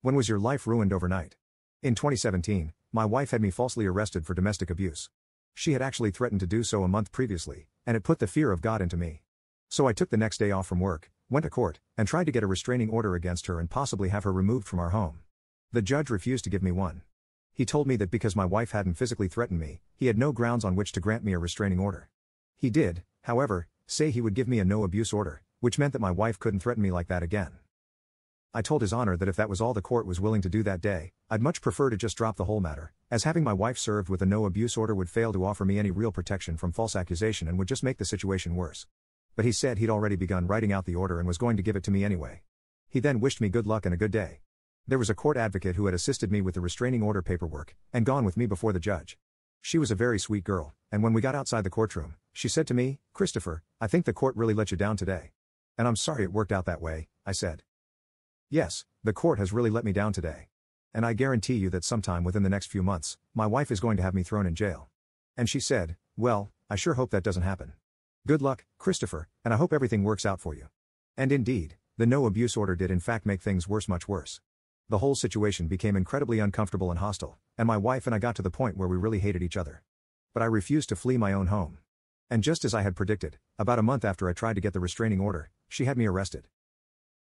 When was your life ruined overnight? In 2017, my wife had me falsely arrested for domestic abuse. She had actually threatened to do so a month previously, and it put the fear of God into me. So I took the next day off from work, went to court, and tried to get a restraining order against her and possibly have her removed from our home. The judge refused to give me one. He told me that because my wife hadn't physically threatened me, he had no grounds on which to grant me a restraining order. He did, however, say he would give me a no-abuse order, which meant that my wife couldn't threaten me like that again. I told His Honor that if that was all the court was willing to do that day, I'd much prefer to just drop the whole matter, as having my wife served with a no-abuse order would fail to offer me any real protection from false accusation and would just make the situation worse. But he said he'd already begun writing out the order and was going to give it to me anyway. He then wished me good luck and a good day. There was a court advocate who had assisted me with the restraining order paperwork, and gone with me before the judge. She was a very sweet girl, and when we got outside the courtroom, she said to me, "Christopher, I think the court really let you down today." "And I'm sorry it worked out that way," I said. "Yes, the court has really let me down today. And I guarantee you that sometime within the next few months, my wife is going to have me thrown in jail." And she said, "Well, I sure hope that doesn't happen. Good luck, Christopher, and I hope everything works out for you." And indeed, the no-abuse order did in fact make things worse, much worse. The whole situation became incredibly uncomfortable and hostile, and my wife and I got to the point where we really hated each other. But I refused to flee my own home. And just as I had predicted, about a month after I tried to get the restraining order, she had me arrested.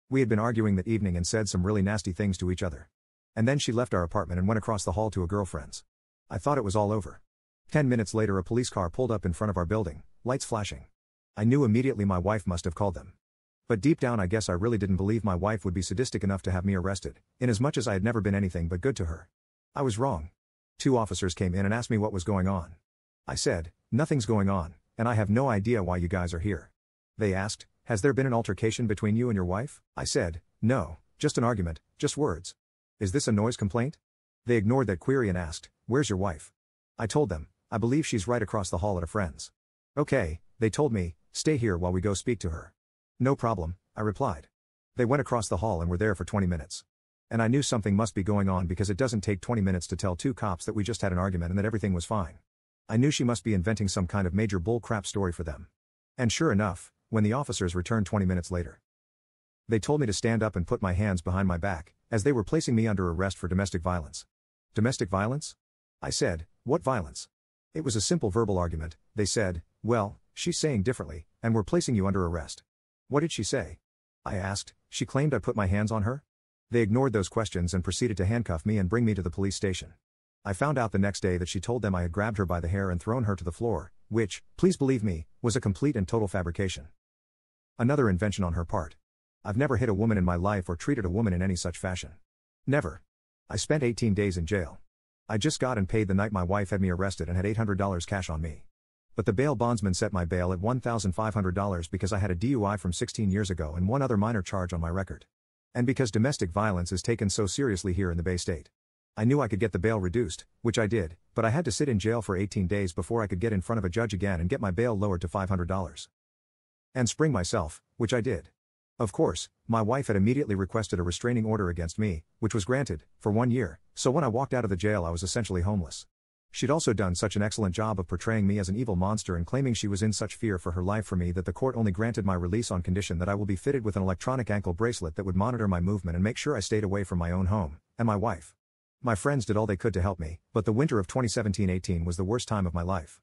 We had been arguing that evening and said some really nasty things to each other. And then she left our apartment and went across the hall to a girlfriend's. I thought it was all over. 10 minutes later a police car pulled up in front of our building, lights flashing. I knew immediately my wife must have called them. But deep down I guess I really didn't believe my wife would be sadistic enough to have me arrested, inasmuch as I had never been anything but good to her. I was wrong. 2 officers came in and asked me what was going on. I said, "Nothing's going on, and I have no idea why you guys are here." They asked, "Has there been an altercation between you and your wife?" I said, "No, just an argument, just words." "Is this a noise complaint?" They ignored that query and asked, "Where's your wife?" I told them, "I believe she's right across the hall at a friend's." "Okay," they told me, "stay here while we go speak to her." "No problem," I replied. They went across the hall and were there for 20 minutes. And I knew something must be going on because it doesn't take 20 minutes to tell 2 cops that we just had an argument and that everything was fine. I knew she must be inventing some kind of major bull crap story for them. And sure enough, when the officers returned 20 minutes later, they told me to stand up and put my hands behind my back, as they were placing me under arrest for domestic violence. "Domestic violence?" I said, "What violence?" "It was a simple verbal argument," they said. "Well, she's saying differently, and we're placing you under arrest." "What did she say?" I asked. "She claimed I put my hands on her?" They ignored those questions and proceeded to handcuff me and bring me to the police station. I found out the next day that she told them I had grabbed her by the hair and thrown her to the floor, which, please believe me, was a complete and total fabrication. Another invention on her part. I've never hit a woman in my life or treated a woman in any such fashion. Never. I spent 18 days in jail. I just got and paid the night my wife had me arrested and had $800 cash on me. But the bail bondsman set my bail at $1,500 because I had a DUI from 16 years ago and one other minor charge on my record. And because domestic violence is taken so seriously here in the Bay State. I knew I could get the bail reduced, which I did, but I had to sit in jail for 18 days before I could get in front of a judge again and get my bail lowered to $500. And spring myself, which I did. Of course, my wife had immediately requested a restraining order against me, which was granted, for 1 year, so when I walked out of the jail I was essentially homeless. She'd also done such an excellent job of portraying me as an evil monster and claiming she was in such fear for her life for me that the court only granted my release on condition that I will be fitted with an electronic ankle bracelet that would monitor my movement and make sure I stayed away from my own home, and my wife. My friends did all they could to help me, but the winter of 2017-18 was the worst time of my life.